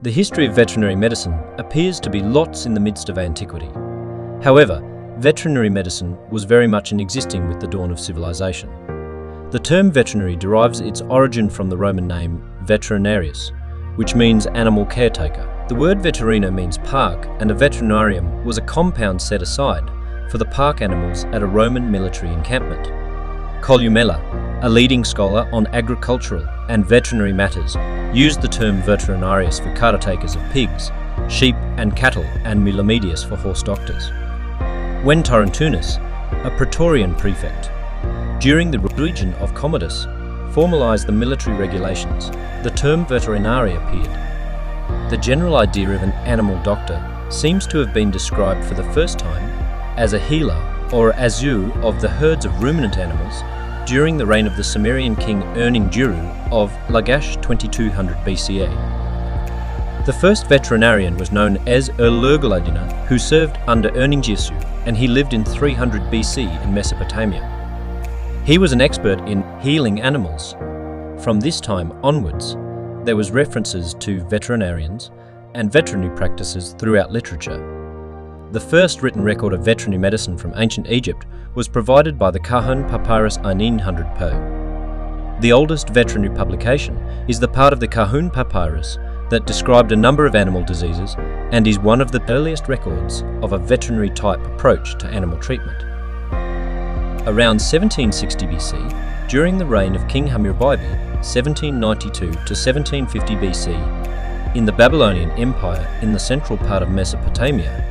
The history of veterinary medicine appears to be lots in the midst of antiquity. However, veterinary medicine was very much in existing with the dawn of civilization. The term veterinary derives its origin from the Roman name veterinarius, which means animal caretaker. The word veterina means park, and a veterinarium was a compound set aside for the park animals at a Roman military encampment. Columella, a leading scholar on agricultural and veterinary matters, used the term veterinarius for caretakers of pigs, sheep and cattle, and Milomedius for horse doctors. When Tarentunus, a Praetorian prefect, during the region of Commodus, formalised the military regulations, the term veterinary appeared. The general idea of an animal doctor seems to have been described for the first time as a healer or azu of the herds of ruminant animals during the reign of the Sumerian king Erning-Jiru of Lagash 2200 BCE. The first veterinarian was known as Erlergaladina, who served under Erning-Jisu, and he lived in 300 BC in Mesopotamia. He was an expert in healing animals. From this time onwards, there was references to veterinarians and veterinary practices throughout literature. The first written record of veterinary medicine from ancient Egypt was provided by the Kahun Papyrus 900 Po. The oldest veterinary publication is the part of the Kahun Papyrus that described a number of animal diseases and is one of the earliest records of a veterinary type approach to animal treatment. Around 1760 BC, during the reign of King Hammurabi, 1792 to 1750 BC, in the Babylonian Empire in the central part of Mesopotamia,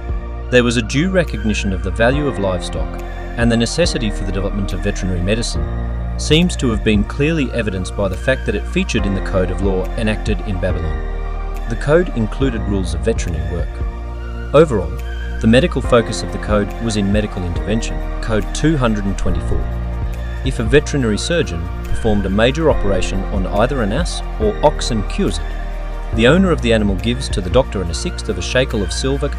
there was a due recognition of the value of livestock, and the necessity for the development of veterinary medicine seems to have been clearly evidenced by the fact that it featured in the code of law enacted in Babylon. The code included rules of veterinary work. Overall, the medical focus of the code was in medical intervention, Code 224. If a veterinary surgeon performed a major operation on either an ass or ox and cures it, the owner of the animal gives to the doctor a sixth of a shekel of silver,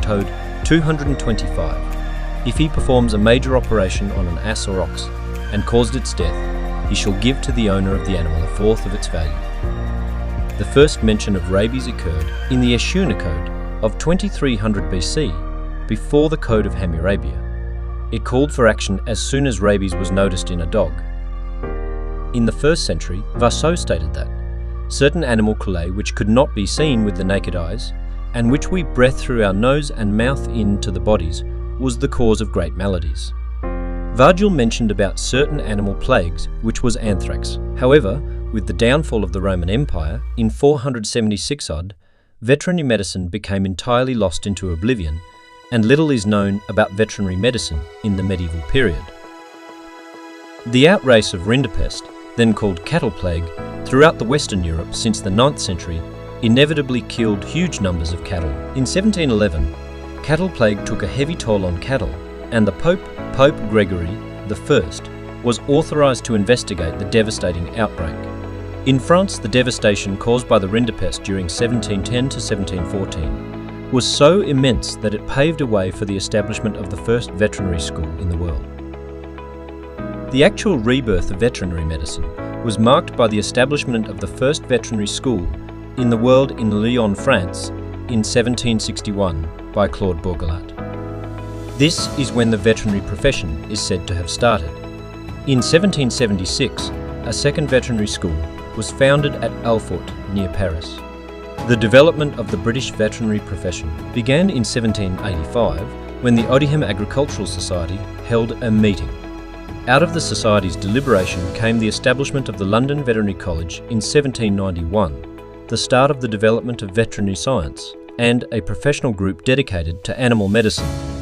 Code 225. If he performs a major operation on an ass or ox and caused its death, he shall give to the owner of the animal a fourth of its value. The first mention of rabies occurred in the Eshuna Code of 2300 BC, before the Code of Hammurabi. It called for action as soon as rabies was noticed in a dog. In the 1st century, Vassaux stated that certain animal collae which could not be seen with the naked eyes, and which we breathe through our nose and mouth into the bodies, was the cause of great maladies. Virgil mentioned about certain animal plagues, which was anthrax. However, with the downfall of the Roman Empire in 476 odd, veterinary medicine became entirely lost into oblivion, and little is known about veterinary medicine in the medieval period. The outrace of rinderpest, then called cattle plague, throughout the Western Europe since the 9th century, inevitably killed huge numbers of cattle. In 1711, cattle plague took a heavy toll on cattle, and the Pope Gregory I, was authorised to investigate the devastating outbreak. In France, the devastation caused by the rinderpest during 1710 to 1714 was so immense that it paved a way for the establishment of the first veterinary school in the world. The actual rebirth of veterinary medicine was marked by the establishment of the first veterinary school in the world in Lyon, France, in 1761 by Claude Bourgelat. This is when the veterinary profession is said to have started. In 1776, a second veterinary school was founded at Alfort, near Paris. The development of the British veterinary profession began in 1785 when the Odiham Agricultural Society held a meeting. Out of the society's deliberation came the establishment of the London Veterinary College in 1791, the start of the development of veterinary science, and a professional group dedicated to animal medicine.